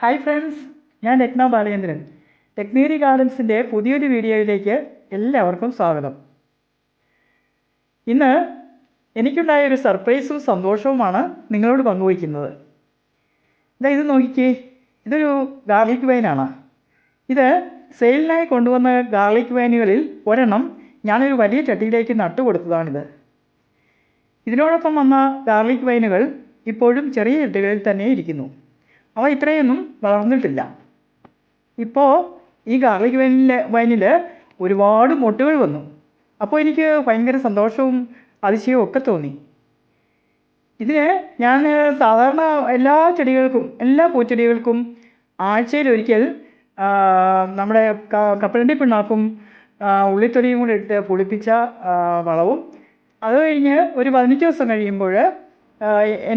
Hi friends, ഞാൻ രത്ന ബാലചന്ദ്രൻ. ടെക്നീരി ഗാർഡൻസിൻ്റെ പുതിയൊരു വീഡിയോയിലേക്ക് എല്ലാവർക്കും സ്വാഗതം. ഇന്ന് എനിക്കുണ്ടായ ഒരു സർപ്രൈസും സന്തോഷവുമാണ് നിങ്ങളോട് പങ്കുവയ്ക്കുന്നത്. ഇത് നോക്കിക്കേ, ഇതൊരു ഗാർലിക് വൈനാണ്. ഇത് സെയിലിനായി കൊണ്ടുവന്ന ഗാർലിക് വൈനുകളിൽ ഒരെണ്ണം ഞാനൊരു വലിയ ചട്ടിയിലേക്ക് നട്ടുകൊടുത്തതാണിത്. ഇതിനോടൊപ്പം വന്ന ഗാർലിക് വൈനുകൾ ഇപ്പോഴും ചെറിയ ചട്ടികളിൽ തന്നെ ഇരിക്കുന്നു. അവ ഇത്രയൊന്നും വളർന്നിട്ടില്ല. ഇപ്പോൾ ഈ ഗാർലിക് വൈനിൽ ഒരുപാട് മൊട്ടുകൾ വന്നു. അപ്പോൾ എനിക്ക് ഭയങ്കര സന്തോഷവും അതിശയവും ഒക്കെ തോന്നി. ഇതിന് ഞാൻ സാധാരണ എല്ലാ പൂച്ചെടികൾക്കും ആഴ്ചയിലൊരിക്കൽ നമ്മുടെ കപ്പലണ്ടി പിണ്ണാക്കും ഉള്ളിത്തൊലിയും കൂടെ ഇട്ട് പുളിപ്പിച്ച വളവും, അത് കഴിഞ്ഞ് ഒരു 15 ദിവസം കഴിയുമ്പോൾ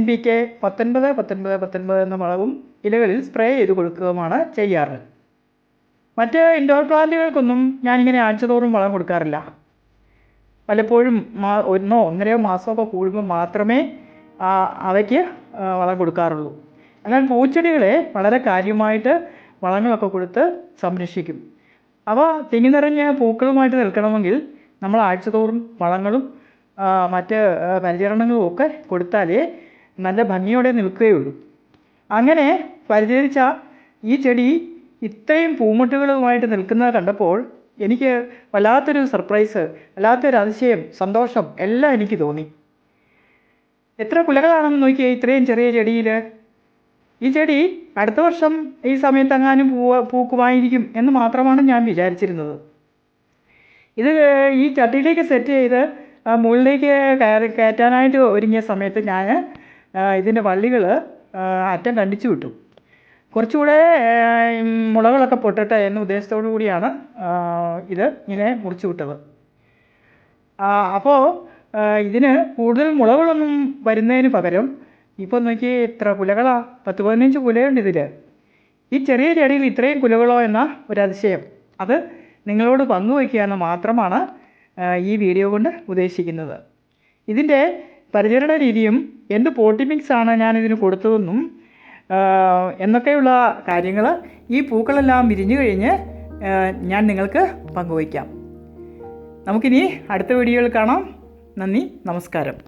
NPK 19-19-19 എന്ന വളവും ഇലകളിൽ സ്പ്രേ ചെയ്ത് കൊടുക്കുകയുമാണ് ചെയ്യാറ്. മറ്റ് ഇൻഡോർ പ്ലാന്റുകൾക്കൊന്നും ഞാനിങ്ങനെ ആഴ്ചതോറും വളം കൊടുക്കാറില്ല. പലപ്പോഴും 1-1.5 മാസമൊക്കെ കൂടുമ്പോൾ മാത്രമേ അവയ്ക്ക് വളം കൊടുക്കാറുള്ളൂ. എന്നാൽ പൂച്ചെടികളെ വളരെ കാര്യമായിട്ട് വളങ്ങളൊക്കെ കൊടുത്ത് സംരക്ഷിക്കും. അവ തിങ്ങി നിറഞ്ഞ പൂക്കളുമായിട്ട് നിൽക്കണമെങ്കിൽ നമ്മൾ ആഴ്ചതോറും വളങ്ങളും മറ്റ് പരിചരണങ്ങളും ഒക്കെ കൊടുത്താലേ നല്ല ഭംഗിയോടെ നിൽക്കുകയുള്ളൂ. അങ്ങനെ പരിചരിച്ച ഈ ചെടി ഇത്രയും പൂമുട്ടുകളുമായിട്ട് നിൽക്കുന്നത് കണ്ടപ്പോൾ എനിക്ക് വല്ലാത്തൊരു സർപ്രൈസ്, വല്ലാത്തൊരു അതിശയം, സന്തോഷം എല്ലാം എനിക്ക് തോന്നി. എത്ര കുലകളാണെന്ന് നോക്കിയേ ഇത്രയും ചെറിയ ചെടിയിൽ. ഈ ചെടി അടുത്ത വർഷം ഈ സമയത്തെങ്ങാനും പൂക്കുമായിരിക്കും എന്ന് മാത്രമാണ് ഞാൻ വിചാരിച്ചിരുന്നത്. ഈ ചട്ടിയിലേക്ക് സെറ്റ് ചെയ്ത് മുകളിലേക്ക് കയറ്റാനായിട്ട് ഒരുങ്ങിയ സമയത്ത് ഞാൻ ഇതിൻ്റെ വള്ളികൾ അറ്റം കണ്ടിച്ചു വിട്ടു. കുറച്ചുകൂടെ മുളകളൊക്കെ പൊട്ടട്ടെ എന്ന ഉദ്ദേശത്തോടു കൂടിയാണ് ഇത് ഇങ്ങനെ മുറിച്ചു വിട്ടത്. അപ്പോൾ ഇതിന് കൂടുതൽ മുളകളൊന്നും വരുന്നതിന് പകരം ഇപ്പോൾ നോക്കി എത്ര കുലകളാണ്, 10-15 കുലയുണ്ട് ഇതിൽ. ഈ ചെറിയ ചെടിയിൽ ഇത്രയും കുലകളോ എന്ന ഒരതിശയം, അത് നിങ്ങളോട് പങ്കുവയ്ക്കുകയെന്ന് മാത്രമാണ് ഈ വീഡിയോ കൊണ്ട് ഉദ്ദേശിക്കുന്നത്. ഇതിൻ്റെ പരിചരണ രീതിയും എന്ത് പോട്ടി മിക്സാണ് ഞാനിതിന് കൊടുത്തതെന്നും എന്നൊക്കെയുള്ള കാര്യങ്ങൾ ഈ പൂക്കളെല്ലാം വിരിഞ്ഞു കഴിഞ്ഞ് ഞാൻ നിങ്ങൾക്ക് പങ്കുവയ്ക്കാം. നമുക്കിനി അടുത്ത വീഡിയോയിൽ കാണാം. നന്ദി, നമസ്കാരം.